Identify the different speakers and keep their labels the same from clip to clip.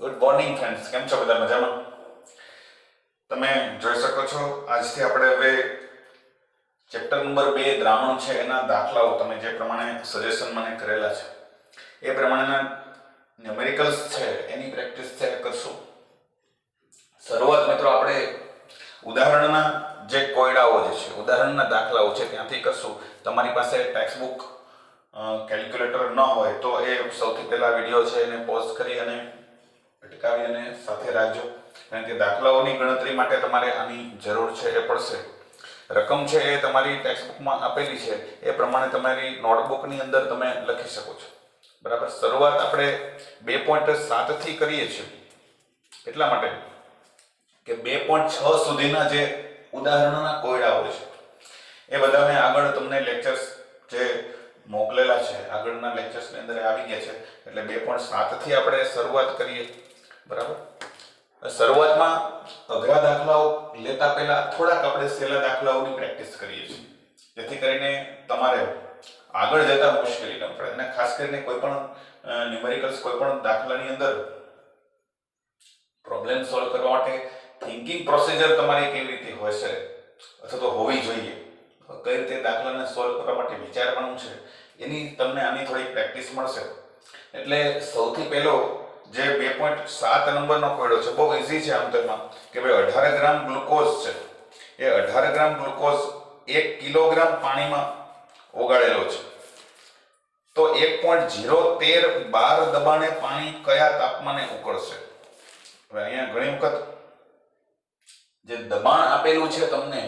Speaker 1: Good morning friends, કેમ છો બધા? મજામાં? તમે જોઈ શકો છો આજથી આપણે હવે ચેપ્ટર નંબર 2 દ્રાવણ છે એના દાખલાઓ તમે જે પ્રમાણે સજેશન મને કરેલા છે એ પ્રમાણેના ન્યુમેરિકલ્સ છે એની પ્રેક્ટિસ છે કરશું. શરૂઆત મિત્રો આપણે ઉદાહરણના જે કોયડાઓ જે છે ઉદાહરણના દાખલાઓ છે ત્યાંથી કરશું. તમારી પાસે ટેક્સ્ટ બુક કેલ્ક્યુલેટર ન હોય તો એ સૌથી પહેલા વિડીયો છે એને પોઝ કરી અને અટકાવી અને સાથે રાખજો, કારણ કે દાખલાઓની ગણતરી માટે તમારે આની જરૂર છે એ પડશે. રકમ છે એ તમારી ટેક્સ્ટ બુકમાં આપેલી છે એ પ્રમાણે તમારી નોટબુકની અંદર તમે લખી શકો છો. બરાબર. શરૂઆત આપણે 2.7 થી કરીએ છીએ એટલા માટે કે 2.6 સુધીના જે ઉદાહરણોના કોયડાઓ છે એ બધા મેં આગળ તમને લેક્ચર્સ જે મોકલેલા છે આગળના લેક્ચર્સની અંદર આવી ગયા છે, એટલે 2.7 થી આપણે શરૂઆત કરીએ. બરાબર. શરૂઆતમાં અઘરા દાખલાઓ લેતા પહેલા થોડાક આપણે સહેલા દાખલાઓની પ્રેક્ટિસ કરીએ છીએ, જેથી કરીને તમારે આગળ જતા મુશ્કેલી ન પડે. અને ખાસ કરીને કોઈ પણ ન્યુમેરિકલ્સ કોઈ પણ દાખલાની અંદર પ્રોબ્લેમ સોલ્વ કરવા માટે થિંકિંગ પ્રોસિજર તમારી કેવી રીતે હશે અથવા તો હોવી જોઈએ, કઈ રીતે દાખલાને સોલ્વ કરવા માટે વિચારવાનું છે એની તમને આની થોડી પ્રેક્ટિસ મળશે. એટલે સૌથી પહેલો જે 2.7 નંબરનો કોયડો છે બહુ ઈઝી છે. આમ તો એમાં કે ભાઈ 18 ગ્રામ ગ્લુકોઝ છે એ 18 ગ્રામ ગ્લુકોઝ 1 કિલોગ્રામ પાણીમાં ઓગાળેલો છે, તો 1.013 દબાણે પાણી કયા તાપમાને ઉકળશે? હવે અહીંયા ઘણી વખત જે દબાણ આપેલું છે તમને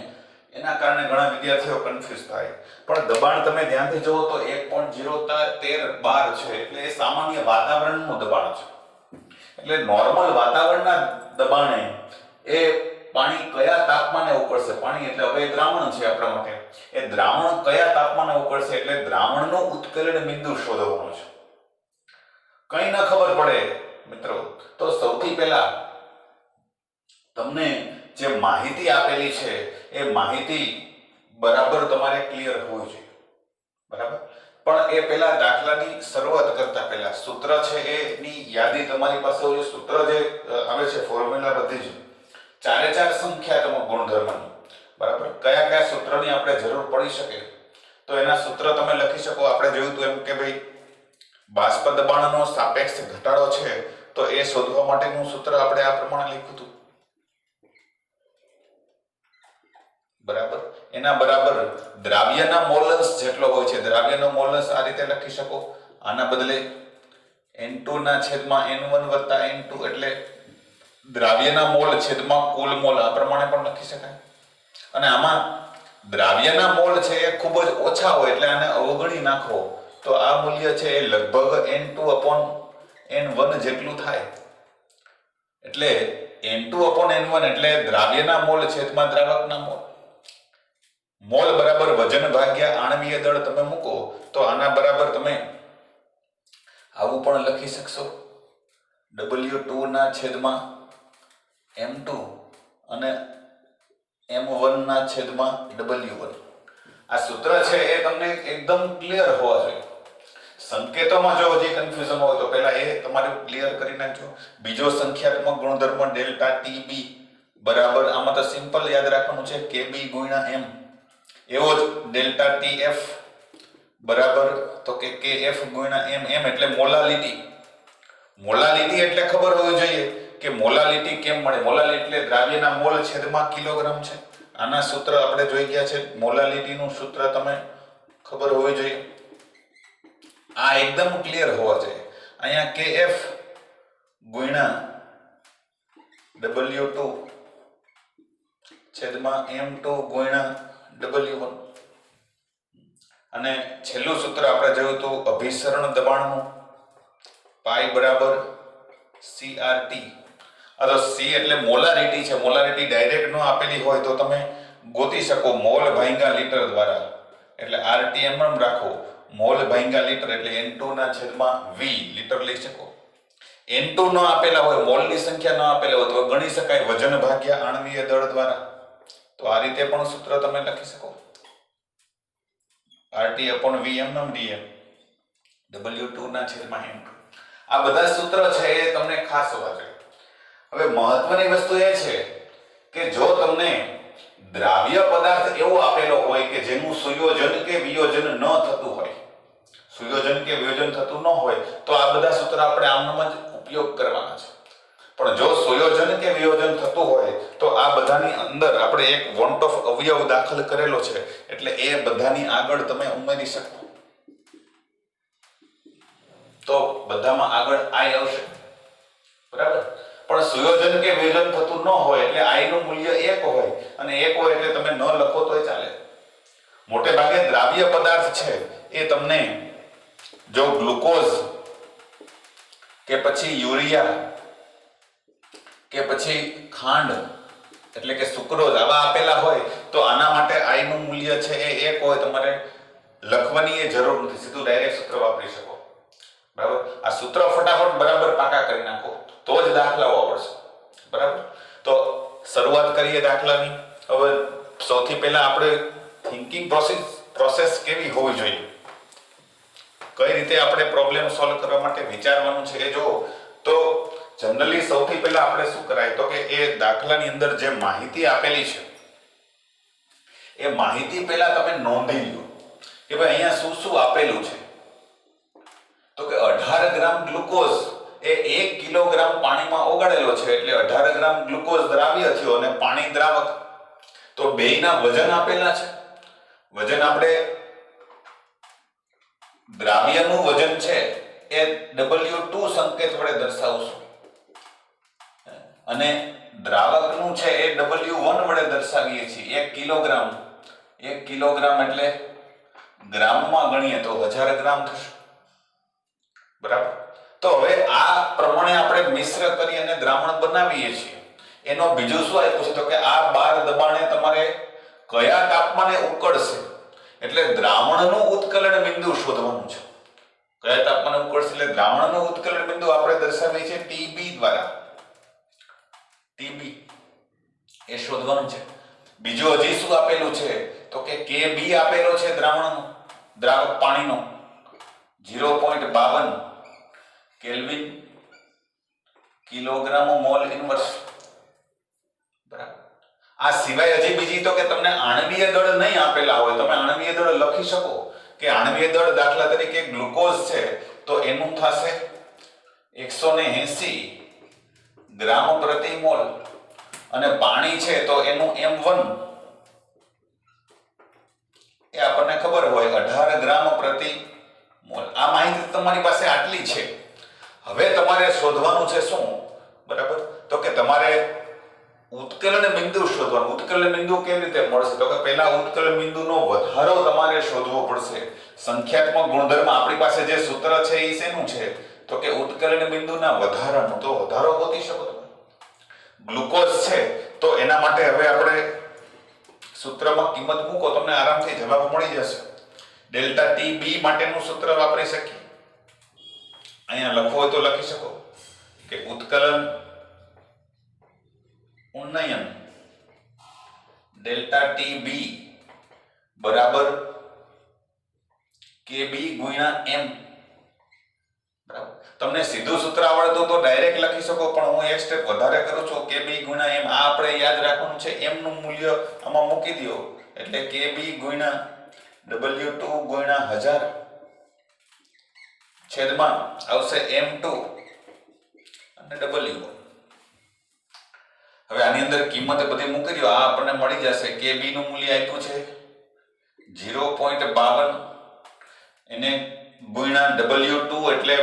Speaker 1: એના કારણે ઘણા વિદ્યાર્થીઓ કન્ફ્યુઝ થાય, પણ દબાણ તમે ધ્યાનથી જુઓ તો 1.013 છે એટલે એ સામાન્ય વાતાવરણનું દબાણ છે. એટલે નોર્મલ વાતાવરણના દબાણે એ પાણી કયા તાપમાને ઉકળશે? પાણી એટલે હવે દ્રાવણ છે આપણા માટે, એ દ્રાવણ કયા તાપમાને ઉકળશે એટલે દ્રાવણનો ઉત્કલન બિંદુ શોધવાનો છે. કઈ ન ખબર પડે મિત્રો તો સૌથી પહેલા તમને જે માહિતી આપેલી છે એ માહિતી બરાબર તમારે ક્લિયર હોવી જોઈએ. બરાબર. પણ એ પહેલા દાખલાની શરૂઆત કરતા પહેલા સૂત્ર છે એની યાદી તમારી પાસે હોય. સૂત્ર જે આવે છે ફોર્મ્યુલા બધી જ 4 સંખ્યાત્મક ગુણધર્મની. બરાબર. કયા કયા સૂત્રની આપણે જરૂર પડી શકે તો એના સૂત્ર તમે લખી શકો. આપણે જોયું હતું એમ કે ભાઈ બાષ્પ દબાણનો સાપેક્ષ ઘટાડો છે તો એ શોધવા માટેનું સૂત્ર આપણે આ પ્રમાણે લખ્યું હતું. બરાબર. એના બરાબર દ્રાવ્યના મોલસ જેટલો હોય છે, દ્રાવ્યનો મોલસ આ રીતે લખી શકો. આના બદલે N2 ના છેદમાં N1 વત્તા N2 એટલે દ્રાવ્યના મોલ છેદમાં કુલ મોલ આ પ્રમાણે પણ લખી શકાય. અને આમાં દ્રાવ્યના મોલ છે એ ખૂબ જ ઓછા હોય એટલે આને અવગણી નાખો તો આ મૂલ્ય છે એ લગભગ N2/N1 જેટલું થાય. એટલે N2/N1 એટલે દ્રાવ્યના મોલ છેદમાં દ્રાવકના મોલ. મોલ બરાબર વજન ભાગ્યા આણવીય દળ તમે મૂકો તો આના બરાબર તમે આવું પણ લખી શકશો, W2 ના છેદમાં M2 અને M1 ના છેદમાં W1. આ સૂત્ર છે એ તમને એકદમ ક્લિયર હોવા જોઈએ. સંકેતોમાં જો હજી કન્ફ્યુઝન હોય તો પહેલા એ તમારે ક્લિયર કરી નાખજો. બીજો સંખ્યાત્મક ગુણધર્મ ડેલ્ટા TB બરાબર આમાં તો સિમ્પલ યાદ રાખવાનું છે KB ગુણ્યા M. એવો જ ડેલ્ટા TF બરાબર તો કે KF ગુણ્યા MM એટલે મોલાલિટી. મોલાલિટી એટલે ખબર હોવી જોઈએ કે મોલાલિટી કેમ મળે. મોલાલિટી એટલે દ્રાવ્યના મોલ છેદમાં કિલોગ્રામ છે. આના સૂત્ર આપણે જોઈ ગયા છે. મોલાલિટીનું સૂત્ર તમે ખબર હોવી જોઈએ. આ એકદમ ક્લિયર હોવા જોઈએ. અહીંયા KF ગુણ્યા W2 છેદમાં M2 ગુણ્યા W1. અને છેલ્લું સૂત્ર આપણે જોયું હતું અભિસરણ દબાણનું પાઈ બરાબર CRT. આ તો C એટલે મોલારિટી છે. મોલારિટી ડાયરેક્ટ ન આપેલી હોય તો તમે ગોતી શકો મોલ ભાગ્યા લીટર દ્વારા. એટલે RTM રાખો, મોલ ભાગ્યા લીટર એટલે N2 ના છેદમાં V લીટર લઈ શકો. N2 ન આપેલા હોય, મોલની સંખ્યા ન આપેલા હોય તો ગણી શકાય વજન ભાગ્યા આણવીય દળ દ્વારા. તો આ રીતે પણ સૂત્ર તમે લખી શકો. RT/Vm dm W2 ના છેદમાં M2. આ બધા સૂત્ર છે એ તમને ખાસ હોવા જોઈએ. હવે મહત્વની વસ્તુ એ છે કે જો તમને દ્રાવ્ય પદાર્થ એવો આપેલો હોય કે જેનું સુયોજન કે વિયોજન ન થતું હોય, સુયોજન કે વિયોજન થતું ન હોય, તો આ બધા સૂત્ર આપણે આમનામ જ ઉપયોગ કરવાના છે. પણ જો સુયોજન કે વિયોજન થતું હોય તો આ બધાની અંદર આપણે એક વોન્ટ ઓફ અવયવ દાખલ કરેલો છે, એટલે એ બધાની આગળ તમે ઉમેરી શકો તો બધામાં આગળ આઈ આવશે, બરાબર. પણ સુયોજન કે વિયોજન થતું ન હોય એટલે આઈ નું મૂલ્ય 1 હોય, અને 1 હોય એટલે તમે ન લખો તોય ચાલે. મોટે ભાગે દ્રાવ્ય પદાર્થ છે એ તમને જો ગ્લુકોઝ કે પછી યુરિયા કે પછી ખાંડ એટલે કે સુક્રોઝ આવા આપેલા હોય તો આના માટે આઈ નું મૂલ્ય છે એ 1 હોય. તમારે લખવાની એ જરૂર નથી, સીધું ડાયરેક્ટ સૂત્ર વાપરી શકો, બરાબર. આ સૂત્ર ફટાફટ બરાબર પાકા કરી નાખો તો જ દાખલાઓ આવડશે, બરાબર. તો શરૂઆત કરીએ દાખલાની. હવે સૌથી પહેલા આપણે થિંકિંગ પ્રોસેસ કેવી હોવી જોઈએ, કઈ રીતે આપણે પ્રોબ્લેમ સોલ્વ કરવા માટે વિચારવાનું છે એ જો. તો જનરલી સૌથી પહેલા આપણે શું કરાય તો કે એ દાખલાની અંદર જે માહિતી આપેલી છે એ માહિતી પહેલા તમે નોંધી લો કે ભાઈ અહીંયા શું શું આપેલું છે. તો કે 18 ગ્રામ ગ્લુકોઝ એ 1 કિલોગ્રામ પાણીમાં ઓગાળેલો છે, એટલે 18 ગ્રામ ગ્લુકોઝ દ્રાવ્ય થયો અને પાણી દ્રાવક. તો બેયના વજન આપેલા છે. વજન આપણે દ્રાવ્યનું વજન છે એ W2 સંકેત વડે દર્શાવશું અને દ્રાવકનું છે એ W1 વડે દર્શાવીએ છીએ. 1 કિલોગ્રામ, 1 કિલોગ્રામ એટલે ગ્રામમાં ગણીએ તો 1000 ગ્રામ થશે, બરાબર. તો હવે આ પ્રમાણે આપણે મિશ્ર કરી અને દ્રાવણ બનાવીએ છીએ. એનો બીજું શું આપ્યું છે તો કે આ 12 દબાણે તમારે કયા તાપમાને ઉકળશે, એટલે દ્રાવણનું ઉત્કલન બિંદુ શોધવાનું છે. કયા તાપમાને ઉકળશે એટલે દ્રાવણનું ઉત્કલન બિંદુ આપણે દર્શાવીએ છીએ TB દ્વારા. TB એ શોધવાનું છે. બીજું હજી શું આપેલું છે તો કે KB આપેલો છે દ્રાવણનો, દ્રાવક પાણીનો 0.52 કેલ્વિન કિલોગ્રામ મોલ ઇન્વર્સ, બરાબર. આ સિવાય હજી બીજી તો કે તમને આણ્વીય દળ નહીં આપેલા હોય, તમે આણ્વીય દળ લખી શકો કે આણ્વીય દળ દાખલા તરીકે ગ્લુકોઝ છે તો એનું થશે 180 ગ્રામ પ્રતિ મોલ, અને પાણી છે તો એનું M1 એ આપણને ખબર હોય 18 ગ્રામ પ્રતિ મોલ. આ માહિતી તમારી પાસે આટલી છે. હવે તમારે શોધવાનું છે શું, બરાબર. તો કે તમારે ઉત્કલન બિંદુ શોધવાનું. ઉત્કલન બિંદુ કેવી રીતે મળશે તો કે પહેલા ઉત્કલન બિંદુનો વધારો તમારે શોધવો પડશે. સંખ્યાત્મક ગુણધર્મ આપણી પાસે જે સૂત્ર છે એ શેનું છે તો કે ઉત્કલન બિંદુના વધારાનું. તો વધારો ગોતી શકો તમે. ગ્લુકોઝ છે તો એના માટે હવે આપણે સૂત્રમાં કિંમત મૂકો, તમને આરામથી જવાબ મળી જશે. ડેલ્ટા TB માટેનું સૂત્ર વાપરી શકીએ. અહીંયા લખવો હોય તો લખી શકો કે ઉત્કલન ઉન્નયન ડેલ્ટા TB બરાબર KB ગુણ્યા M, બરાબર. તમને સીધું સૂત્ર આવડતું તો ડાયરેક્ટ લખી શકો, પણ હું એક સ્ટેપ વધારે કરું છું. KB ગુણ્યા M આ આપણે યાદ રાખવાનું છે. M નું મૂલ્ય આમાં મૂકી દો એટલે KB ગુણ્યા W2 ગુણ્યા 1000 છેદમાં આવશે M2 અને W. હવે આની અંદર કિંમત બધી મૂકી દો, આ આપણને મળી જશે. KB નું મૂલ્ય આપ્યું છે 0.52 એને ગુણ્યા W2 એટલે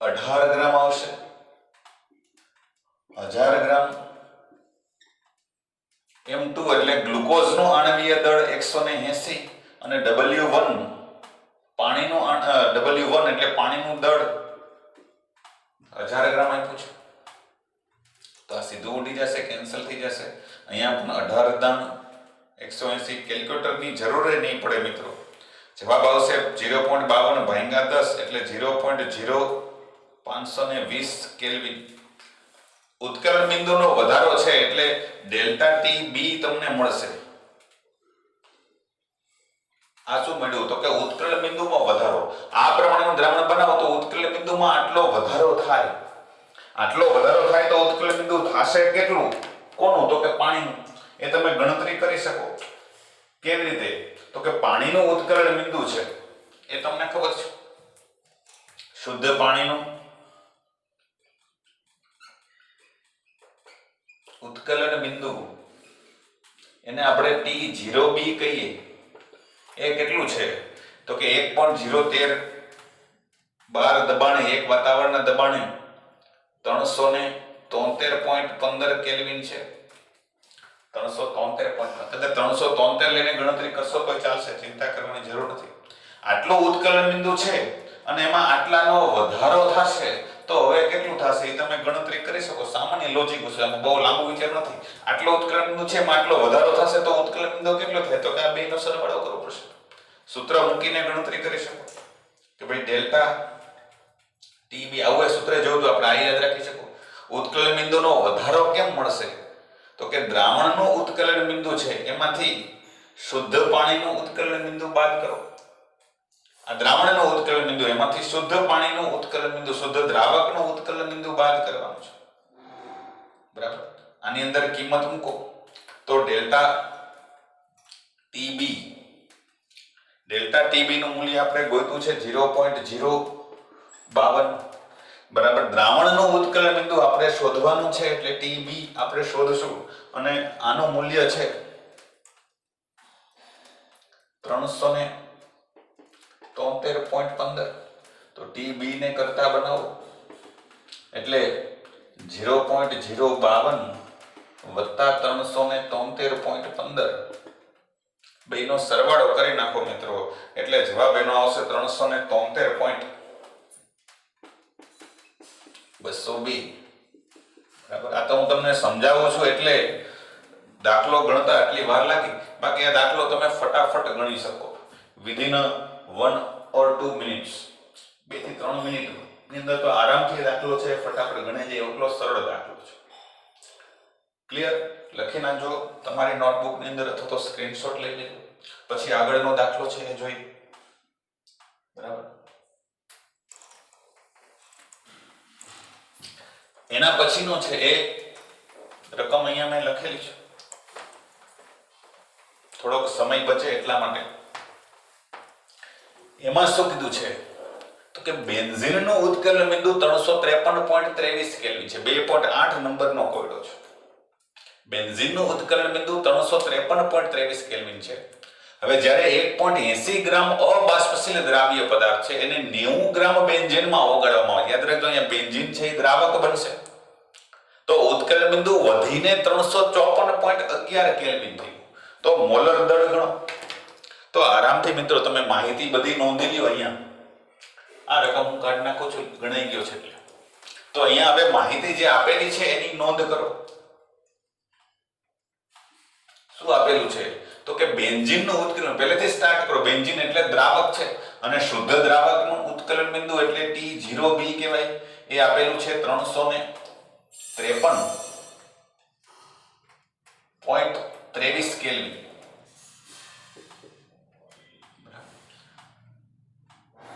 Speaker 1: 18 ગ્રામ આવશે, 1000 ગ્રામ. M2 એટલે ગ્લુકોઝનું આણ્વીય દળ 180 અને W1 પાણીનું W1 એટલે પાણીનું દળ 1000 ગ્રામ આપ્યું છે. તો આ સીધું ઉડી જશે, કેન્સલ થઈ જશે. અહીંયા પણ 18 દાન 180 કેલ્ક્યુલેટરની જરૂર નહીં પડે મિત્રો. જવાબ આવશે 0.52 ભાગ્યા 10 એટલે 0.0520 કેલ્વિન. ઉત્કલન બિંદુનો વધારો છે એટલે ડેલ્ટા TB તમને મળશે. આ શું મળ્યું તો કે ઉત્કલન બિંદુમાં વધારો. આ પ્રમાણેનું દ્રાવણ બનાવો તો ઉત્કલન બિંદુમાં આટલો વધારો થાય. આટલો વધારો થાય તો ઉત્કલન બિંદુ થશે કેટલું? કોનું? તો કે પાણીનું. એ તમે ગણતરી કરી શકો. કેવી રીતે? તો કે પાણીનું ઉત્કલન બિંદુ છે એ તમને ખબર છે. શુદ્ધ પાણીનું ઉત્કલન બિંદુ એને આપણે T0B કહીએ. એ કેટલું છે? તો કે 1.013 દબાણે, એક વાતાવરણના દબાણે 373.15 કેલ્વિન છે. 373 લઈને ગણતરી કરશો તો ચાલશે, ચિંતા કરવાની જરૂર નથી. આટલું ઉત્કલન બિંદુ છે અને એમાં આટલાનો વધારો થશે તો હવે કેટલું થશે એ તમે ગણતરી કરી શકો. સામાન્ય લોજિક છે, આમાં બહુ લાંબુ વિચાર નથી. આટલો ઉત્કલન બિંદુ છે એમાં આટલો વધારો થશે તો ઉત્કલન બિંદુ કેટલો થાય? તો કે આ બેનો સરવાળો કરવો પડશે. સૂત્ર મૂકીને ગણતરી કરી શકો કે ભાઈ ડેલ્ટા TB આવું સૂત્ર જોયું તો આપણે આ યાદ રાખી શકો. ઉત્કલન બિંદુનો વધારો કેમ મળશે? તો કે દ્રાવણનું ઉત્કલન બિંદુ છે એમાંથી શુદ્ધ પાણીનું ઉત્કલન બિંદુ બાદ કરો. આ દ્રાવણનું ઉત્કલન બિંદુ એમાંથી શુદ્ધ પાણીનું ઉત્કલન બિંદુ, શુદ્ધ દ્રાવકનું ઉત્કલન બિંદુ બાદ કરવાનું છે. બરાબર? આની અંદર કિંમત મૂકો તો ડેલ્ટા TB નું મૂલ્ય આપણે ગોત્યું છે 0.052. બરાબર? દ્રાવણનું ઉત્કલન બિંદુ આપણે શોધવાનું છે એટલે TB આપણે શોધશું અને આનું મૂલ્ય છે 373.15. તો TB ને કરતા બનાવો એટલે 0.052 વત્તા 373.15 બેનો સરવાળો કરી નાખો મિત્રો એટલે જવાબ એનો આવશે 373.202. બરાબર? આ તો હું તમને સમજાવું છું એટલે દાખલો ગણતા આટલી વાર લાગી. બાકી આ દાખલો તમે ફટાફટ ગણી શકો વિધિન 1 or 2 minutes. 2 થી 3 મિનિટ ની અંદર તો આરામથી દાખલો છે ફટાફટ ગણાઈ જાય એટલો સરળ દાખલો છે. ક્લિયર? લખી નાખજો તમારી નોટબુક ની અંદર અથવા તો સ્ક્રીનશોટ લઈ લેજો. પછી આગળનો દાખલો છે એ જોઈએ. બરાબર? એના પછીનો છે એ રકમ અહીંયા મેં લખેલી છે, થોડોક સમય બચે એટલા માટે. એમાં શું કીધું છે તો કે બેન્ઝીનનું ઉત્કલન બિંદુ 353.23 કેલ્વિન છે. 2.8 નંબરનો કોયડો છે. બેન્ઝીનનું ઉત્કલન બિંદુ 353.23 કેલ્વિન છે. હવે જ્યારે 1.80 ગ્રામ અબાષ્પશીલ દ્રાવ્ય પદાર્થ છે એને 90 ગ્રામ બેન્ઝીનમાં ઓગાળવામાં આવે. યાદ રાખજો અહીંયા બેન્ઝીન છે એ દ્રાવક બનશે તો ઉત્કલન બિંદુ વધીને 354.11 કેલ્વિન થયું. તો મોલર દળ ગણો. તો આરામથી મિત્રો તમે માહિતી બધી નોંધી લ્યો. અહીંયા આ રકમ હું કાઢી નાખું છું, ગણાઈ ગયો છે એટલે. તો અહીંયા હવે માહિતી જે આપેલી છે એની નોંધ કરો. શું આપેલું છે તો કે બેન્ઝીનનું ઉત્કલન પહેલેથી સ્ટાર્ટ કરો. બેન્ઝીન એટલે દ્રાવક છે અને શુદ્ધ દ્રાવકનું ઉત્કલન બિંદુ એટલે T0B કહેવાય. એ આપેલું છે 353.23 કેલ્વિન.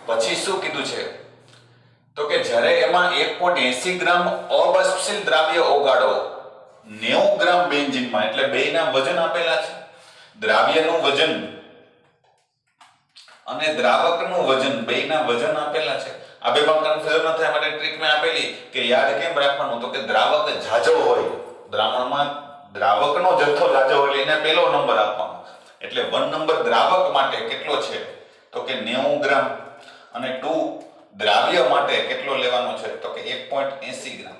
Speaker 1: પછી શું કીધું છે તો કે જ્યારે એમાં 1.80 ગ્રામ અબાષ્પશીલ દ્રાવ્ય ઓગાળો 90 ગ્રામ બેન્ઝીનમાં, એટલે બેયના વજન આપેલા છે. દ્રાવ્યનું વજન અને દ્રાવકનું વજન બેયના વજન આપેલા છે. આ બેમાં કન્ફ્યુઝન ન થાય માટે ટ્રીક મેં આપેલી કે યાદ કેમ રાખવાનું તો કે દ્રાવક જાજો હોય, દ્રાવણમાં દ્રાવકનો જથ્થો જાજો હોય એટલે એને પહેલો નંબર આપવાનો. એટલે 1 નંબર દ્રાવક માટે કેટલો છે તો કે 90 ગ્રામ અને 2 દ્રાવ્ય માટે કેટલો લેવાનો છે તો કે 1.80 ગ્રામ.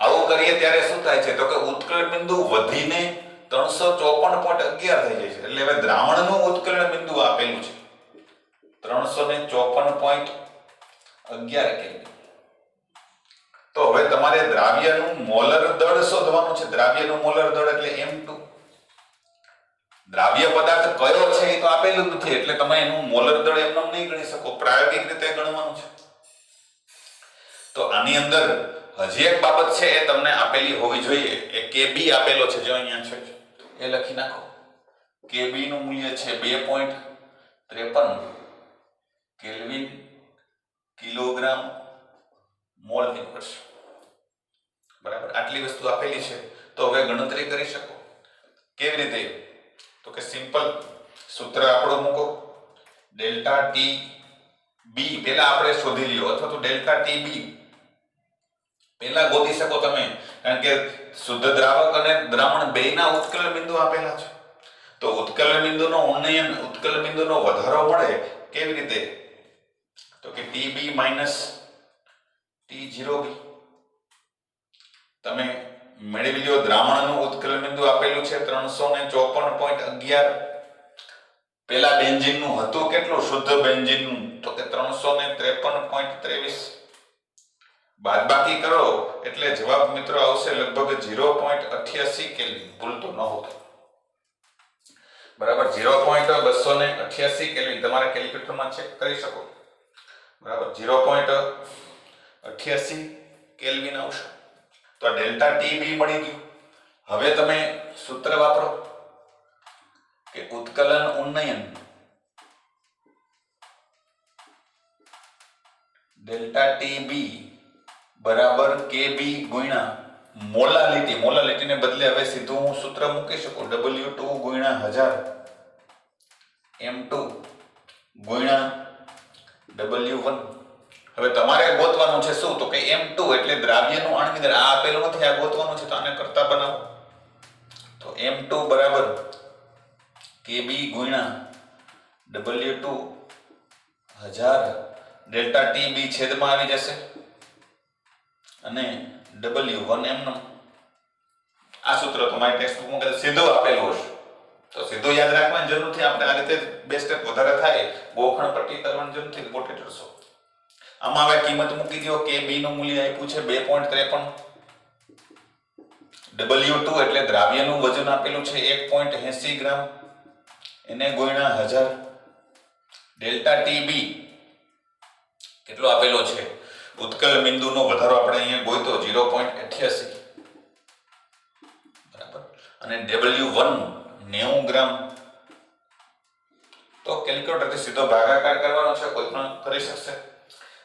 Speaker 1: આવું કરીએ ત્યારે શું થાય છે તો કે ઉત્કલન બિંદુ વધીને 354.11 થઈ જાય છે. એટલે હવે દ્રાવણનું ઉત્કલન બિંદુ આપેલું છે 354.11 કેલ્વિન. તો હવે તમારે દ્રાવ્યનું મોલર દળ શોધવાનું છે. દ્રાવ્યનું મોલર દળ એટલે M2. દ્રાવ્ય પદાર્થ કયો છે એ તો આપેલું નથી એટલે તમે એનું મોલર દળ એમ નહીં ગણી શકો, પ્રાયોગિક રીતે ગણવાનું છે. તો આની અંદર હજી એક બાબત છે એ તમને આપેલી હોવી જોઈએ. એ Kb આપેલો છે જો અહીંયા છે એ લખી નાખો. Kb નું મૂલ્ય છે 2.013 53 કેલ્વિન કિલોગ્રામ મોલ નીકળશે. બરાબર, આટલી વસ્તુ આપેલી છે. તો હવે ગણતરી કરી શકો. કેવી રીતે? તો કે સિમ્પલ સૂત્ર આપણો મૂકો. ડેલ્ટા ટી બી પહેલા આપણે શોધી લ્યો, અથવા તો ડેલ્ટા ટી બી પહેલા ગોતી શકો તમે, કારણ કે શુદ્ધ દ્રાવક અને દ્રાવણ બેયના ઉત્કલન બિંદુ આપેલા છે. તો ઉત્કલન બિંદુનો ઉન્નયન, ઉત્કલન બિંદુનો વધારો મળે કેવી રીતે? તો કે TB T0B. તમે મેળવી લ્યો. દ્રાવણનું ઉત્કલન બિંદુ આપેલું છે 354.11. પેલા બેન્ઝીનનું હતું કેટલું? શુદ્ધ બેન્ઝીનનું તો કે 353.23. બાદબાકી કરો એટલે જવાબ મિત્રો આવશે લગભગ 0.88 કેલ્વિન. ભૂલતો ન હોતો. બરાબર, 0.288 કેલ્વિન. તમારા કેલ્ક્યુલેટરમાં ચેક કરી શકો. બરાબર, 0.88 કેલ્વિન આવશે. તો આ ડેલ્ટા ટીબી મળી ગયું. હવે તમે સૂત્ર વાપરો કે ઉત્કલન ઉન્નયન ડેલ્ટા ટીબી બરાબર કેબી ગુણ્યા મોલાલિટી. મોલાલિટીને બદલે હવે સીધું હું સૂત્ર મૂકી શકું. W2 ગુણ્યા 1000 M2 ગુણ્યા W1. હવે તમારે ગોતવાનું છે શું? તો કે M2 એટલે દ્રાવ્યનું આણ્વિક દળ. આ આપેલું નથી, આ ગોતવાનું છે. તો આને કરતા બનાવો. તો M2 બરાબર KB ગુણ્યા W2 1000 ડેલ્ટા TB છેદમાં આવી જશે અને W1 એમનો. આ સૂત્ર તમારી ટેક્સ્ટબુકમાં સીધું આપેલું હશે, તો સીધું યાદ રાખવાની જરૂર નથી. આપણે આ રીતે બે સ્ટેપ વધારે થાય, ગોખણ પટ્ટી કરવાની જરૂર નથી. ગોઠવી કરશો. આમાં હવે કિંમત મૂકી દો. KB નું મૂલ્ય આપ્યું છે 2.53. W2 એટલે દ્રાવ્યનું વજન આપેલું છે 1.80 ગ્રામ. એને ગુણ્યા 1000. ડેલ્ટા TB કેટલો આપેલો છે? ઉત્કલ બિંદુનો વધારો આપણે અહીંયા ગોઈતો 0.88. બરાબર, અને W1 90 ગ્રામ. તો કેલ્ક્યુલેટરથી સીધો ભાગાકાર કરવાનો છે. કોઈ પણ કરી શકશે.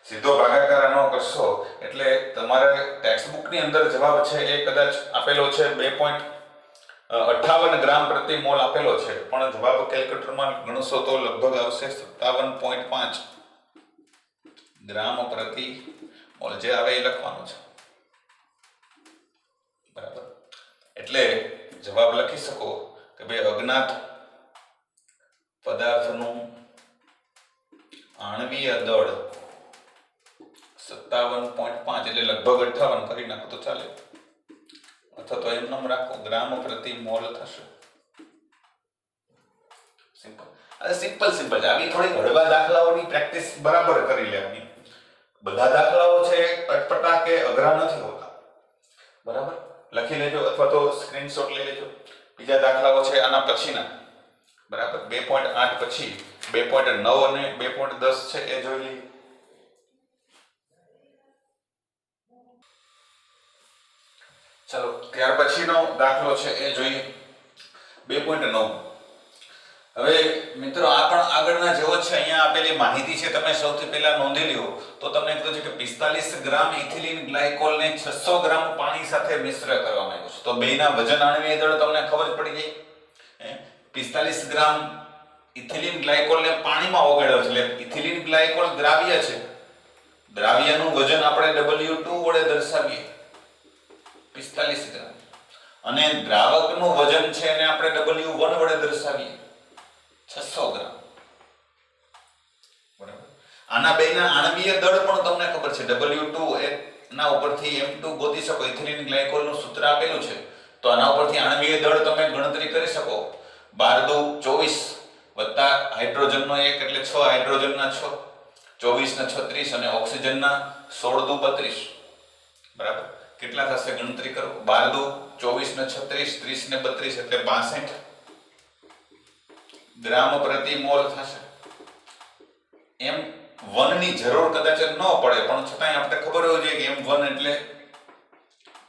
Speaker 1: સીધો ભાગાકાર આનો કરશો એટલે તમારે ટેક્સ્ટબુકની અંદર જવાબ છે એ કદાચ આપેલો છે 2.58 ગ્રામ પ્રતિ મોલ આપેલો છે, પણ જવાબ કેલ્ક્યુલેટરમાં ગણશો તો લગભગ આવશે 57.5 ગ્રામ પ્રતિ મોલ. જે આવે એ લખવાનું છે. બરાબર, એટલે જવાબ લખી શકો કે ભાઈ અજ્ઞાત પદાર્થનું આણ્વીય દળ 57.5 એટલે લગભગ 58 કરી નાખો તો ચાલે, અથવા તો એમ નામ રાખો ગ્રામ પ્રતિ મોલ થશે. સિમ્પલ. સિમ્પલ આવી થોડી હળવા દાખલાઓની પ્રેક્ટિસ બરાબર કરી લેવાની. બધા દાખલાઓ છે અટપટા કે અઘરા નથી હોતા. બરાબર, લખી લેજો અથવા તો સ્ક્રીનશોટ લઈ લેજો. બીજા દાખલાઓ છે આના પછીના. બરાબર, 2.8 પછી 2.9 અને 2.10 છે એ જોઈ લઈએ. ચલો, ત્યાર પછીનો દાખલો છે એ જોઈએ. 2.9. હવે મિત્રો આ પણ આગળના જેવો છે. અહીંયા આપેલી માહિતી છે તમે સૌથી પહેલા નોંધી લ્યો. તો તમને કીધું છે કે 45 ગ્રામ ઇથિલિન ગ્લાયકોલને 600 ગ્રામ પાણી સાથે મિશ્ર કરવામાં આવ્યું છે. તો બેના વજન આણ્વીય દળ તમને ખબર પડી ગઈ. 45 ગ્રામ ઇથિલિન ગ્લાયકોલને પાણીમાં ઓગાળ્યો છે. એટલે ઇથિલિન ગ્લાયકોલ દ્રાવ્ય છે. દ્રાવ્યનું વજન આપણે W2 વડે દર્શાવીએ 45 ગ્રામ, અને દ્રાવકનું વજન છે એને આપણે W1 વડે દર્શાવીએ 600 ગ્રામ. બરાબર, આના બેના આણ્વીય દળ પણ તમને ખબર છે. W2 ના ઉપરથી M2 ગોતી શકો. ઇથિલિન ગ્લાયકોલનું સૂત્ર આપેલું છે, તો આના ઉપરથી આણ્વીય દળ તમે ગણતરી કરી શકો. 12 × 24 વત્તા હાઇડ્રોજનનો 1 એટલે 6, હાઇડ્રોજનના 6, 24 ને 36 અને ઓક્સિજનના 16 × 32. બરાબર, કેટલા થશે ગણતરી કરો. 12 × 24 ને 36, 30 ને 32 એટલે 62 ગ્રામ પ્રતિ મોલ થશે. M1 ની જરૂર કદાચ ન પડે, પણ છતાંય આપણે ખબર હોવી જોઈએ કે M1 એટલે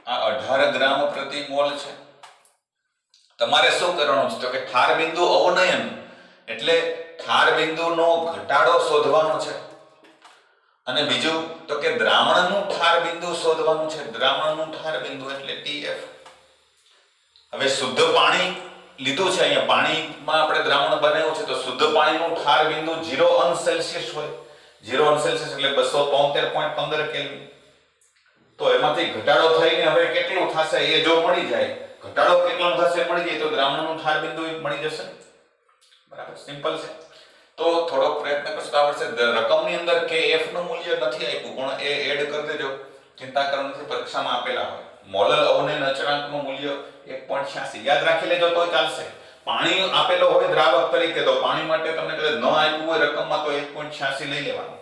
Speaker 1: આ 18 ગ્રામ પ્રતિ મોલ છે. તમારે શું કરવાનું છે? તો કે ઠાર બિંદુ અવનયન એટલે ઠાર બિંદુનો ઘટાડો શોધવાનો છે અને બીજું તો કે દ્રાવણનું ઠાર બિંદુ શોધવાનું છે. દ્રાવણનું ઠાર બિંદુ એટલે TF. હવે શુદ્ધ પાણી લીધું છે, અહીંયા પાણીમાં આપણે દ્રાવણ બનાવ્યું છે, તો શુદ્ધ પાણીનું ઠાર બિંદુ 0°C હોય. 0°C એટલે 273.15 કેલ્વિન. તો એમાંથી ઘટાડો થઈને હવે કેટલું થશે એ જો મળી જાય, ઘટાડો કેટલો થશે મળી જાય તો દ્રાવણનું ઠાર બિંદુ મળી જશે. બરાબર, સિમ્પલ છે. તો થોડો પ્રયત્ન કરશો તો આવડશે. રકમની અંદર KF નું મૂલ્ય નથી આપ્યું, પણ એ એડ કરી દેજો, ચિંતા કરવાની નથી, પરીક્ષામાં આપેલા હોય. મોલલ અવનયન અચળાંકનું મૂલ્ય 1.86 યાદ રાખી લેજો તો ચાલશે. પાણી આપેલો હોય દ્રાવક તરીકે તો પાણી માટે તમને કદાચ ન આપ્યું હોય રકમમાં તો 1.86 લઈ લેવાનું.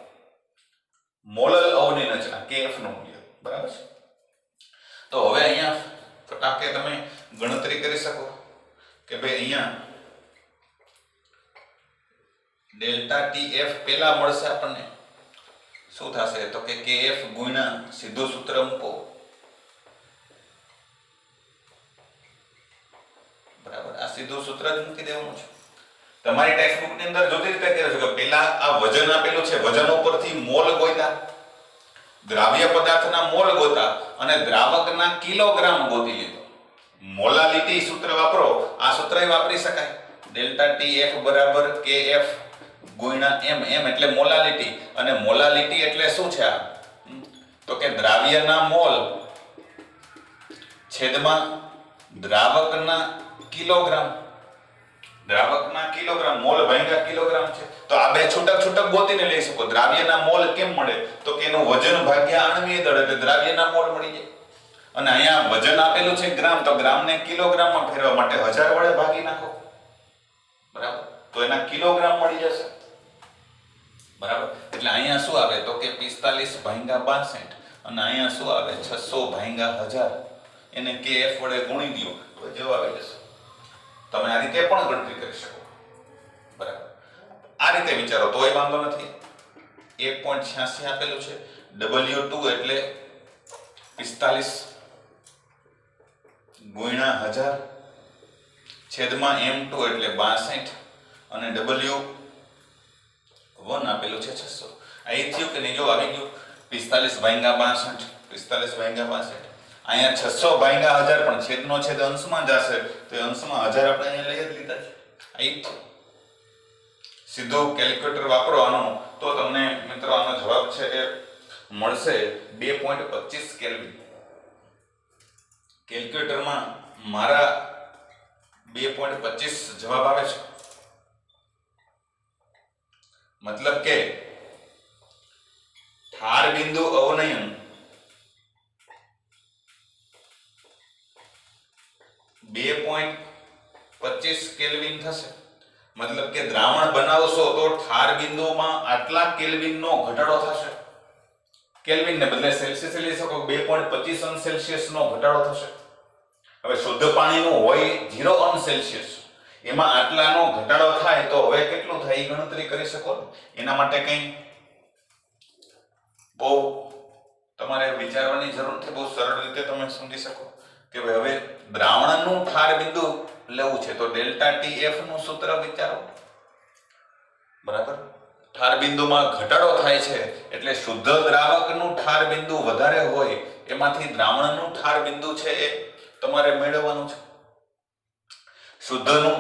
Speaker 1: મોલલ અવનયન અચળાંક KF નું મૂલ્ય. બરાબર છે. તો હવે અહીંયા ફટાકે તમે ગણતરી કરી શકો કે ભાઈ અહીંયા ડેલ્ટા TF પેલા મળશે આપણને શું થશે તો કે KF ગુણ્યા સીધું સૂત્ર મૂકો. બરાબર, આ સીધું સૂત્ર જ મૂકી દેવાનું છે. તમારી ટેક્સ્ટ બુક ની અંદર જોતી રીતે કહે છે કે પેલા આ વજન આપેલું છે, વજન ઉપરથી મોલ ગોતા, દ્રાવ્ય પદાર્થના મોલ ગોતા અને દ્રાવકના કિલોગ્રામ ગોતી લીધો. મોલાલિટી સૂત્ર વાપરો, આ સૂત્ર વાપરી શકાય. ડેલ્ટા TF બરાબર KF ગુણ્યા m. m એટલે મોલાલિટી અને મોલાલિટી એટલે શું છે આ તો કે દ્રાવ્યના મોલ છેદમાં દ્રાવકના કિલોગ્રામ. દ્રાવકના કિલોગ્રામ, મોલ ભાગ્યા કિલોગ્રામ છે. તો આ બે છૂટક છૂટક ગોતીને લઈ શકો. દ્રાવ્યના મોલ કેમ મળે તો કે એનું વજન ભાગ્યા આણ્વીય દળ એટલે દ્રાવ્યના મોલ મળી જાય. અને અહીંયા વજન આપેલું છે ગ્રામ, તો ગ્રામને કિલોગ્રામમાં ફેરવા માટે 1000 વડે ભાગી નાખો. બરાબર, તો એના કિલોગ્રામ મળી જશે. બરાબર, એટલે અહીંયા શું આવે તો કે 45 ભાગ્યા 62 અને અહીંયા શું આવે 600 ભાગ્યા 1000. એને KF વડે ગુણી દો તો જવાબ આવી જશે. તમે આ રીતે પણ ગણતરી કરી શકો. બરાબર, આ રીતે વિચારો તોય વાંધો નથી. 1.86 આપેલું છે. W2 એટલે 45 ગુણ્યા 1000 છેદમાં M2 એટલે 62 અને W1 આપેલું છે 600. આ થયું કે નહીં? જો આવી ગયું 45 ભાગ્યા 62, 45 ભાગ્યા 62. અહીંયા 600 ભાગ્યા 1000 પણ છેદનો છેદ અંશમાં જશે તો અંશમાં 1000 આપણે અહીંયા લઈ જ લીધા છે. આ થયું. સીધું કેલ્ક્યુલેટર વાપરો આનું તો તમને મિત્રો આનો જવાબ છે એ મળશે 2.25 કેલ્વિન. કેલ્ક્યુલેટરમાં મારા 2.25 જવાબ આવે છે. મતલબ કે ઠાર બિંદુ અવનયન $2.25 કેલ્વિન થશે. મતલબ કે દ્રાવણ બનાવશો તો ઠાર બિંદુમાં આટલા કેલ્વિનનો ઘટાડો થશે. કેલ્વિનને બદલે સેલ્સિયસ લઈ શકો, 2.25 નો ઘટાડો થશે. હવે શુદ્ધ પાણીનું હોય 0°C, એમાં આટલાનો ઘટાડો થાય તો હવે કેટલું થાય એ ગણતરી કરી શકો. એના માટે કંઈ બહુ તમારે વિચારવાની જરૂર નથી, બહુ સરળ રીતે તમે સમજી શકો કે ભાઈ હવે દ્રાવણનું ઠાર બિંદુ લેવું છે તો ડેલ્ટા TF નું સૂત્ર વિચારો. બરાબર, ઠાર બિંદુમાં ઘટાડો થાય છે એટલે શુદ્ધ દ્રાવકનું ઠાર બિંદુ વધારે હોય એમાંથી દ્રાવણનું ઠાર બિંદુ છે એ તમારે મેળવવાનું છે. શુદ્ધનું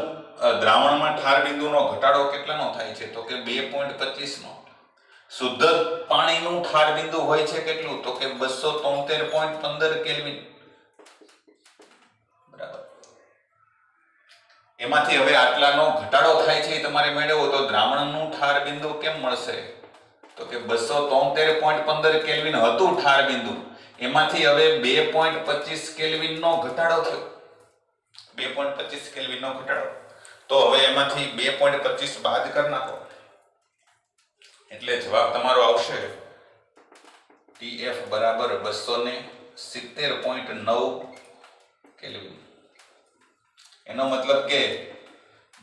Speaker 1: દ્રાવણમાં ઠાર બિંદુનો ઘટાડો કેટલાનો થાય છે તો કે 2.25 નો. શુદ્ધ પાણીનું ઠાર બિંદુ હોય છે કેટલું તો કે 273.15 કેલ્વિન. બરાબર, એમાંથી હવે આટલાનો ઘટાડો થાય છે એ તમારે મેળવવો તો દ્રાવણનું ઠાર બિંદુ કેમ મળશે તો કે 273.15 કેલ્વિન હતું ઠાર બિંદુ, એમાંથી હવે 2.25 કેલ્વિન નો ઘટાડો થયો. 2.25 કેલ્વિન નો ઘટાડો, તો હવે એમાંથી 2.25 બાદ કરી નાખો એટલે જવાબ તમારો આવશે TF બરાબર 270.9 કેલ્વિન. એનો મતલબ કે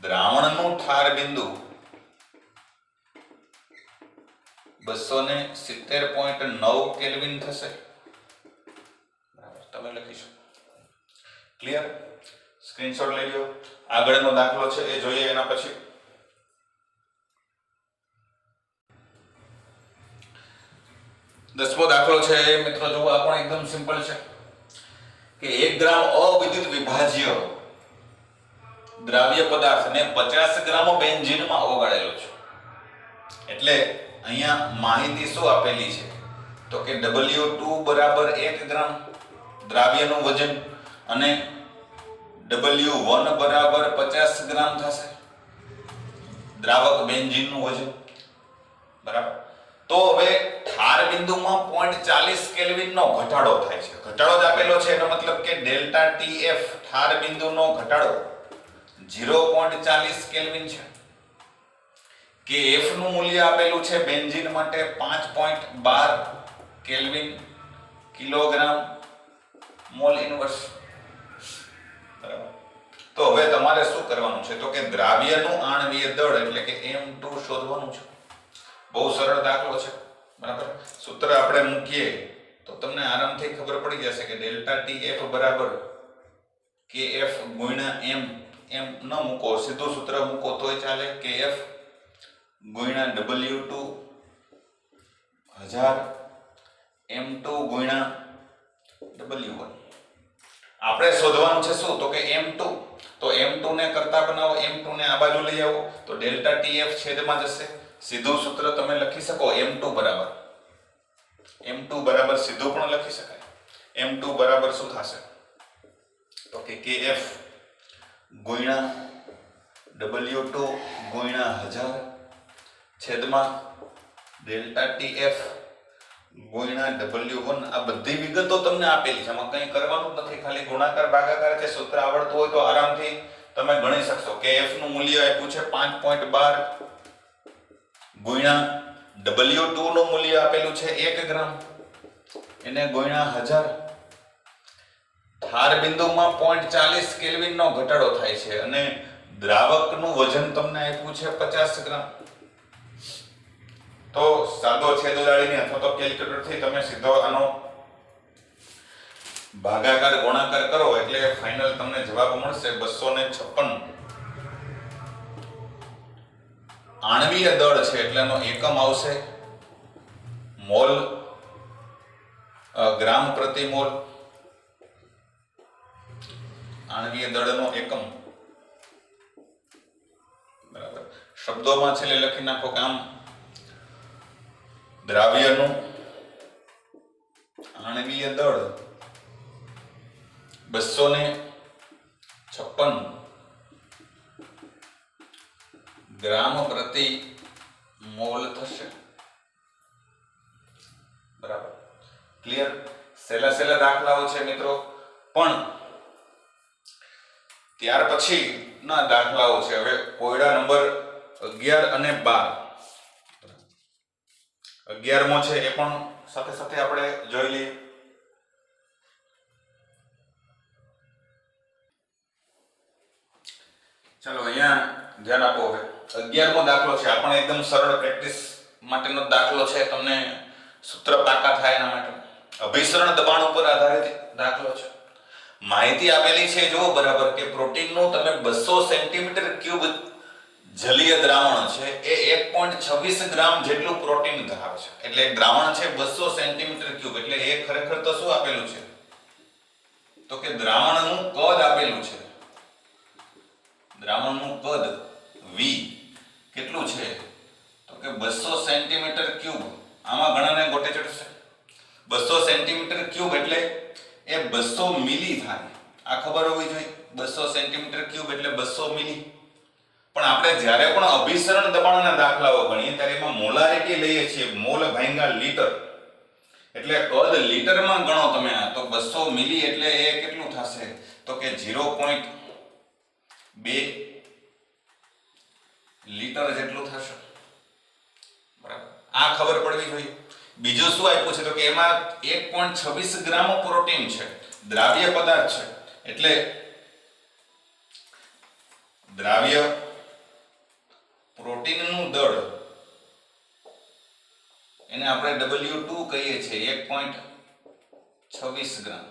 Speaker 1: દ્રાવણનું ઠાર બિંદુ 270.9 કેલ્વિન થશે. બરાબર, તમે લખીશું. ક્લિયર? સ્ક્રીનશોટ લઈ લો. આગળનો દાખલો છે એ જોઈએ એના પછી. 10મો દાખલો છે મિત્રો, જુઓ આ પણ એકદમ સિમ્પલ છે કે 1 ગ્રામ અવિદ્યુત વિભાજ્ય દ્રાવ્ય પદાર્થને 50 ગ્રામ બેન્ઝીનમાં ઓગાળેલો છે. એટલે અહીંયા માહિતી શું આપેલી છે તો કે W2 બરાબર 1 ગ્રામ દ્રાવ્યનું વજન અને W1 બરાબર 50 ગ્રામ થશે દ્રાવક બેન્ઝીનનું વજન. બરાબર. તો હવે ઠાર બિંદુમાં 0.40 કેલ્વિનનો ઘટાડો થાય છે. ઘટાડો જ આપેલો છે એનો મતલબ કે ડેલ્ટા TF ઠાર બિંદુનો ઘટાડો 0.40 કેલ્વિન છે. કે F નું મૂલ્ય આપેલું છે બેન્ઝીન માટે 5.12 કેલ્વિન કિલોગ્રામ મોલ ઇનવર્સ. બરાબર. તો હવે તમારે શું કરવાનું છે તો કે દ્રાવ્યનું આણ્વીય દળ એટલે કે M2 શોધવાનું છે. બહુ સરળ દાખલો છે. બરાબર. સૂત્ર આપણે મૂકીએ તો તમને આરામથી ખબર પડી જશે કે ડેલ્ટા TF બરાબર KF ગુણ્યા M. એમ ન મૂકો, સીધું સૂત્ર મૂકો તોય ચાલે. KF ગુણ્યા W2 1000 M2 ગુણ્યા W1. આપણે શોધવાનું છે શું તો કે M2. તો M2 ને કરતા બનાવો, M2 ને આ બાજુ લઈ આવો તો ડેલ્ટા TF છેદમાં જશે. સીધું સૂત્ર તમે લખી શકો M2 બરાબર સીધું પણ લખી શકાય. M2 બરાબર શું થશે તો કે KF ગુણ્યા W2 ગુણ્યા 1000 છેદમાં ડેલ્ટા TF ગુણ્યા W1. આ બધી વિગતો તમને આપેલી છે, આમાં કંઈ કરવાનું નથી, ખાલી ગુણાકાર ભાગાકાર છે. સૂત્ર આવડતું હોય તો આરામથી તમે ગણી શકશો. KF નું મૂલ્ય આપ્યું છે 5.12 ગુણ્યા W2 નું મૂલ્ય આપેલું છે 1 ગ્રામ એને ગુણ્યા 1000. ઠાર બિંદુમાં 0.40 કેલ્વિન નો ઘટાડો થાય છે અને દ્રાવકનું વજન તમને આપ્યું છે 50 ગ્રામ. તો સાદો છેદ ઉડાડીને અથવા તો કેલ્ક્યુલેટરથી તમે સીધો આનો ભાગાકાર ગુણાકાર કરો એટલે ફાઇનલ તમને જવાબ મળશે 256. આણ્વીય દળ છે એટલે એનો એકમ આવશે મોલ ગ્રામ પ્રતિ મોલ. આણ્વીય દળનો એકમ. બરાબર. શબ્દોમાં છેલ્લે લખી નાખો કે આમ દ્રાવ્યનું આણ્વીય દળ 256 ગ્રામ પ્રતિ મોલ થશે. બરાબર. ક્લિયર. સહેલા દાખલાઓ છે મિત્રો, પણ ત્યાર પછી ના દાખલાઓ છે. હવે કોયડા નંબર 11 અને 12. 11મો છે એ પણ સાથે સાથે આપણે જોઈ લઈએ. ચાલો અહીંયા ધ્યાન આપો. હવે 11મો દાખલો છે, આ પણ એકદમ સરળ પ્રેક્ટિસ માટેનો દાખલો છે. તમને સૂત્ર પાકા થાય એના માટે. અભિસરણ દબાણ ઉપર આધારિત દાખલો છે. માહિતી આપેલી છે જો બરાબર કે પ્રોટીનનું તમે 200 સેન્ટીમીટર ક્યુબ જલીય દ્રાવણ છે એ 1.26 ગ્રામ જેટલું પ્રોટીન ધરાવે છે. એટલે દ્રાવણ છે 200 સેન્ટીમીટર ક્યુબ એટલે એ ખરેખર તો શું આપેલું છે તો કે દ્રાવણનું કદ આપેલું છે. દ્રાવણનું કદ V કેટલું છે તો કે 200 સેન્ટીમીટર ક્યુબ. આમાં ઘણાને ગોટે ચડશે. 200 સેન્ટીમીટર ક્યુબ એટલે એ 200 મિલી થાય. આ ખબર હોવી જોઈએ. 200 સેન્ટીમીટર ક્યુબ એટલે 200 મિલી. પણ આપણે જ્યારે પણ અભિસરણ દબાણના દાખલાઓ ગણીએ ત્યારે એમાં મોલારિટી લઈએ છીએ, મોલ ભાગ્યા લીટર. એટલે કદ લીટરમાં ગણો તમે આ તો 200 મિલી એટલે એ કેટલું થશે તો કે 0.2 લીટર જેટલું થશે. બરાબર. આ ખબર પડવી જોઈએ. બીજું શું આપ્યું છે તો કે એમાં 1.26 ગ્રામ પ્રોટીન છે, દ્રાવ્ય પદાર્થ છે. એટલે દ્રાવ્ય પ્રોટીનનું દળ એને આપણે W2 કહીએ છીએ 1.26 ગ્રામ.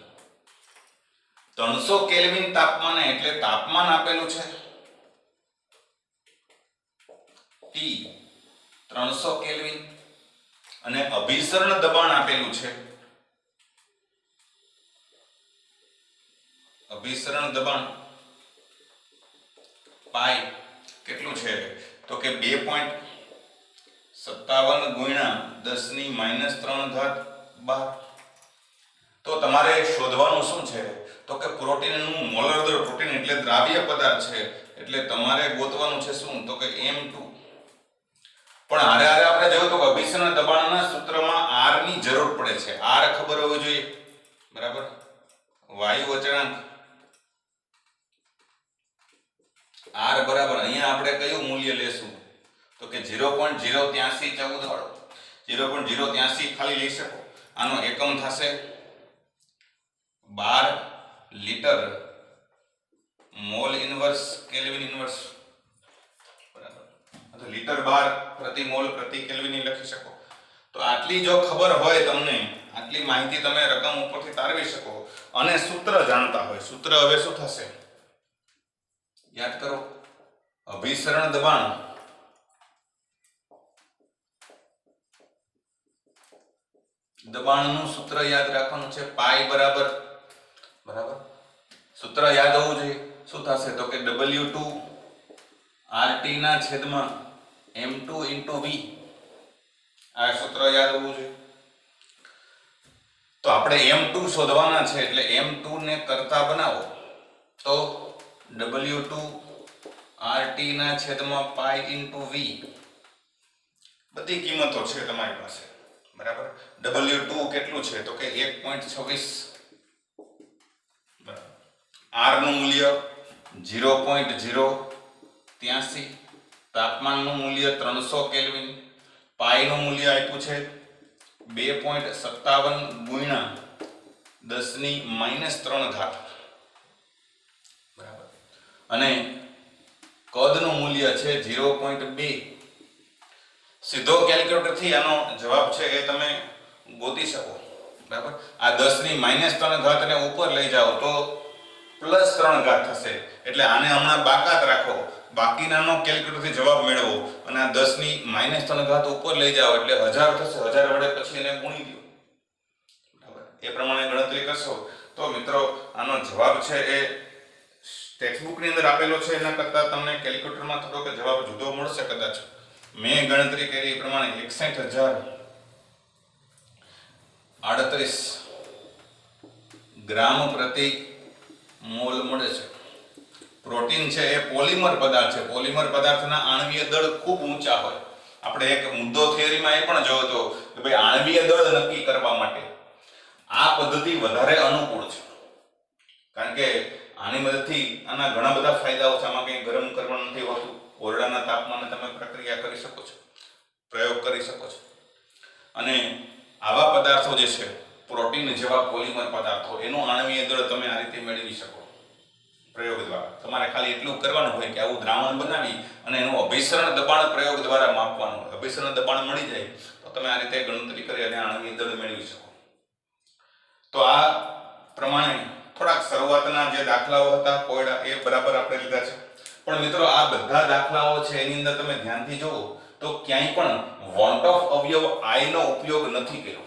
Speaker 1: 300 કેલ્વિન તાપમાને એટલે તાપમાન આપેલું છે T 300 કેલ્વિન અને અભિસરણ દબાણ આપેલું છે, અભિસરણ દબાણ પાઈ કેટલું છે તો કે 2.57 ગુણ્યા 10⁻³ બાર. તો તમારે શોધવાનું શું છે તો કે પ્રોટીનનું મોલર દર, પ્રોટીન એટલે દ્રાવ્ય પદાર્થ છે એટલે તમારે ગોતવાનું છે શું તો કે m2. પણ હારે હારે આપણે જોયું તો કે અભિસરણ દબાણના સૂત્રમાં r ની જરૂર પડે છે. r ખબર હોવી જોઈએ, બરાબર. વાયુ અચળાંક r બરાબર અહીંયા આપણે કયું મૂલ્ય લેશું તો કે 0.08314 વાળો 0.083 ખાલી લઈ શકો. આનો એકમ થશે 12 litre mall inverse kelvin inverse, બરાબર. તો લિટર બાર પ્રતિ મોલ પ્રતિ કેલ્વિન લખી શકો. તો આટલી જો ખબર હોય તમને, આટલી માહિતી તમે રકમ ઉપરથી તારવી શકો અને સૂત્ર જાણતા હોય. સૂત્ર હવે શું થશે યાદ કરો. અભિસરણ દબાણ દબાણનું સૂત્ર યાદ રાખવાનું છે પાઈ બરાબર, બરાબર. સૂત્ર યાદ હોવું જોઈએ. શું થશે તો કે W2 RT ના છેદમાં M2 * V. આ સૂત્ર યાદ હોવું જોઈએ. તો આપણે M2 શોધવાના છે એટલે M2 ને કરતા બનાવો તો W2 RT ના છેદમાં પાઈ * V. બધી કિંમતો છે તમારી પાસે, બરાબર. W2 કેટલું છે તો કે 1.26, બરાબર. R નું મૂલ્ય 0.083, તાપમાનનું મૂલ્ય 300 કેલ્વિન, પાઈ નું મૂલ્ય આપ્યું છે 2.57 ગુણ્યા 10⁻³ બરાબર. અને કદનું મૂલ્ય છે 0.2. સીધો કેલ્ક્યુલેટર થી આનો જવાબ છે એ તમે ગોતી શકો, બરાબર. આ 10⁻³ ને ઉપર લઈ જાઓ તો +3 થશે એટલે આને હમણાં બાકાત રાખો, બાકીનાનો કેલ્ક્યુલેટર થી જવાબ મેળવો અને આ 10⁻³ ઉપર લઈ જાઓ એટલે 1000 થશે. 1000 વડે પછી એને ગુણી દો, બરાબર. એ પ્રમાણે ગણતરી કરશો તો મિત્રો આનો જવાબ છે એ ટેક્સ્ટબુક ની અંદર આપેલો છે એના કરતા તમને કેલ્ક્યુલેટરમાં થોડોક જવાબ જુદો મળશે કદાચ. મેં ગણતરી કરી એ પ્રમાણે 61,038 ગ્રામ પ્રતિ મોલ મળે છે. પ્રોટીન છે એ પોલિમર પદાર્થ છે. પોલિમર પદાર્થના આણ્વીય દળ ખૂબ ઊંચા હોય. આપણે એક મુદ્દો થિયરીમાં એ પણ જોયો હતો કે ભાઈ આણ્વીય દળ નક્કી કરવા માટે આ પદ્ધતિ વધારે અનુકૂળ છે, કારણ કે આની મદદથી આના ઘણા બધા ફાયદાઓ છે. આમાં કંઈ ગરમ કરવાનું નથી હોતું. ઓરડાના તાપમાને તમે પ્રક્રિયા કરી શકો છો, પ્રયોગ કરી શકો છો. અને આવા પદાર્થો જે છે પ્રોટીન જેવા પોલિમર પદાર્થો એનું આણ્વીય દળ તમે આ રીતે મેળવી શકો પ્રયોગ દ્વારા. તમારે ખાલી એટલું કરવાનું હોય કે આવું દ્રાવણ બનાવી અને એનું અભિસરણ દબાણ પ્રયોગ દ્વારા માપવાનું હોય. અભિસરણ દબાણ મળી જાય તો તમે આ રીતે ગણતરી કરી અને આણ્વીય દળ મેળવી શકો. તો આ પ્રમાણે થોડાક શરૂઆતના જે દાખલાઓ હતા કોયડા એ બરાબર આપણે લીધા છે. પણ મિત્રો આ બધા દાખલાઓ છે એની અંદર તમે ધ્યાનથી જુઓ તો ક્યાંય પણ વોન્ટ ઓફ અવયવ I નો ઉપયોગ નથી કર્યો.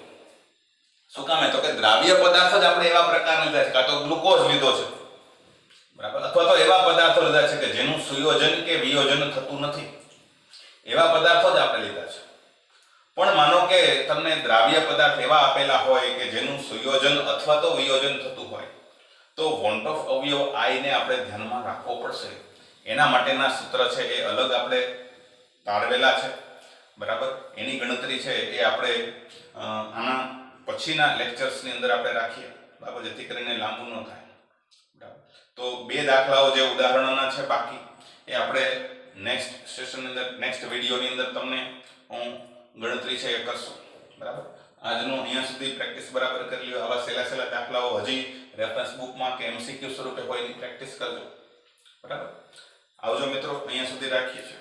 Speaker 1: શું કામ? તો કે દ્રાવ્ય પદાર્થ જ આપણે એવા પ્રકારના લીધા છે, કાં તો ગ્લુકોઝ લીધો છે, બરાબર, અથવા તો એવા પદાર્થો લીધા છે કે જેનું સુયોજન કે વિયોજન થતું નથી. એવા પદાર્થો જ આપણે લીધા છે. પણ માનો કે તમને દ્રાવ્ય પદાર્થ એવા આપેલા હોય કે જેનું સુયોજન અથવા તો વિયોજન થતું હોય તો વોન્ટ ઓફ અવયવ I ને આપણે ધ્યાનમાં રાખવો પડશે. એના માટેના સૂત્ર છે એ અલગ આપણે તારવેલા છે, બરાબર. એની ગણતરી છે એ આપણે આના પછીના લેક્ચર્સની અંદર આપણે રાખીએ, બરાબર, જેથી કરીને લાંબુ ન થાય, બરાબર. તો બે દાખલાઓ જે ઉદાહરણોના છે બાકી એ આપણે નેક્સ્ટ સેશનની અંદર, નેક્સ્ટ વિડીયોની અંદર તમને હું ગણતરી છે એ કરશું, બરાબર. આજનું અહીંયા સુધી પ્રેક્ટિસ બરાબર કરી લ્યો. આવા સહેલા સહેલા દાખલાઓ હજી રેફરન્સ બુકમાં કે MCQ સ્વરૂપે હોય એની પ્રેક્ટિસ કરજો, બરાબર. આવજો મિત્રો, અહીંયા સુધી રાખીએ છીએ.